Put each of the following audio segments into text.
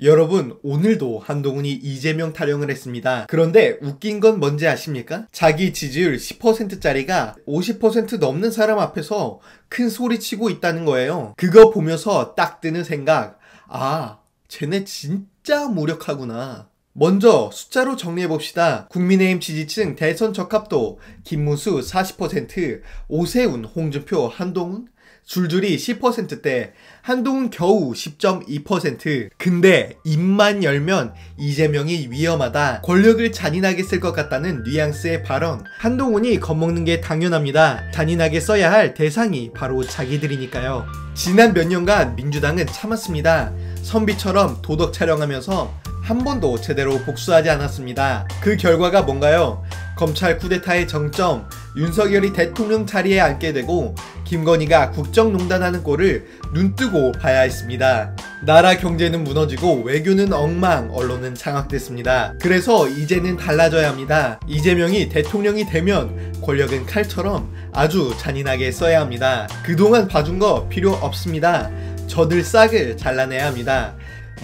여러분, 오늘도 한동훈이 이재명 타령을 했습니다. 그런데 웃긴 건 뭔지 아십니까? 자기 지지율 10%짜리가 50% 넘는 사람 앞에서 큰 소리 치고 있다는 거예요. 그거 보면서 딱 드는 생각, 아, 쟤네 진짜 무력하구나. 먼저 숫자로 정리해봅시다. 국민의힘 지지층 대선 적합도 김문수 40%, 오세훈, 홍준표, 한동훈 줄줄이 10%대, 한동훈 겨우 10.2%. 근데 입만 열면 이재명이 위험하다, 권력을 잔인하게 쓸 것 같다는 뉘앙스의 발언. 한동훈이 겁먹는 게 당연합니다. 잔인하게 써야 할 대상이 바로 자기들이니까요. 지난 몇 년간 민주당은 참았습니다. 선비처럼 도덕 촬영하면서 한 번도 제대로 복수하지 않았습니다. 그 결과가 뭔가요? 검찰 쿠데타의 정점, 윤석열이 대통령 자리에 앉게 되고 김건희가 국정농단하는 꼴을 눈뜨고 봐야 했습니다. 나라 경제는 무너지고 외교는 엉망, 언론은 장악됐습니다. 그래서 이제는 달라져야 합니다. 이재명이 대통령이 되면 권력은 칼처럼 아주 잔인하게 써야 합니다. 그동안 봐준 거 필요 없습니다. 저들 싹을 잘라내야 합니다.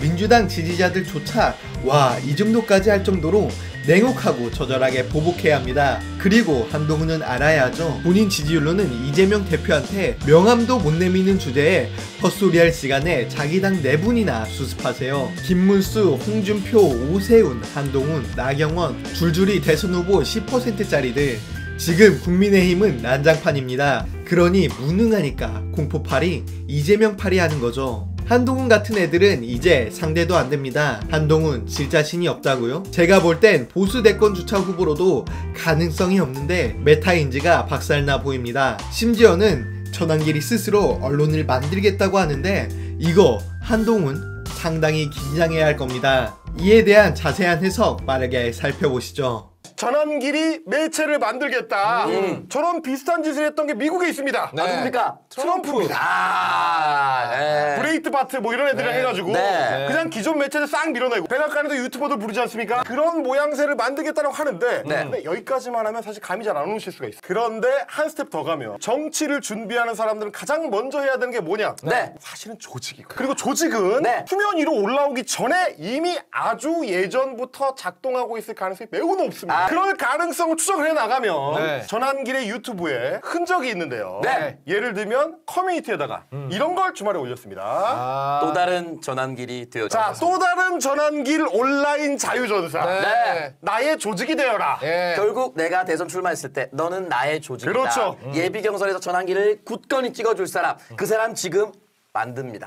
민주당 지지자들조차 와, 이 정도까지 할 정도로 냉혹하고 처절하게 보복해야 합니다. 그리고 한동훈은 알아야죠. 본인 지지율로는 이재명 대표한테 명함도 못 내미는 주제에 헛소리할 시간에 자기 당 4분이나 수습하세요. 김문수, 홍준표, 오세훈, 한동훈, 나경원 줄줄이 대선 후보 10%짜리들. 지금 국민의힘은 난장판입니다. 그러니 무능하니까 공포팔이, 이재명팔이 하는 거죠. 한동훈 같은 애들은 이제 상대도 안 됩니다. 한동훈 질 자신이 없다고요? 제가 볼 땐 보수 대권 주차 후보로도 가능성이 없는데 메타인지가 박살나 보입니다. 심지어는 전환길이 스스로 언론을 만들겠다고 하는데 이거 한동훈 상당히 긴장해야 할 겁니다. 이에 대한 자세한 해석 빠르게 살펴보시죠. 전환길이 매체를 만들겠다. 저런 비슷한 짓을 했던 게 미국에 있습니다. 네. 누굽니까? 트럼프입니다. 네. 브레이트바트 뭐 이런 애들을 해가지고 그냥 기존 매체를 싹 밀어내고 백악관에도 유튜버들 부르지 않습니까? 그런 모양새를 만들겠다고 하는데 근데 여기까지만 하면 사실 감이 잘 안 오실 수가 있어요. 그런데 한 스텝 더 가면 정치를 준비하는 사람들은 가장 먼저 해야 되는 게 뭐냐? 사실은 조직이고, 그리고 조직은 수면 위로 올라오기 전에 이미 아주 예전부터 작동하고 있을 가능성이 매우 높습니다. 그럴 가능성을 추적을 해나가면 전환길의 유튜브에 흔적이 있는데요. 예를 들면 커뮤니티에다가 이런 걸 주말에 올렸습니다. 또 다른 전환길이 되었죠. 자, 또 다른 전환길 온라인 자유전사. 나의 조직이 되어라. 결국 내가 대선 출마했을 때 너는 나의 조직이다. 그렇죠. 예비 경선에서 전환길을 굳건히 찍어줄 사람, 그 사람 지금 만듭니다.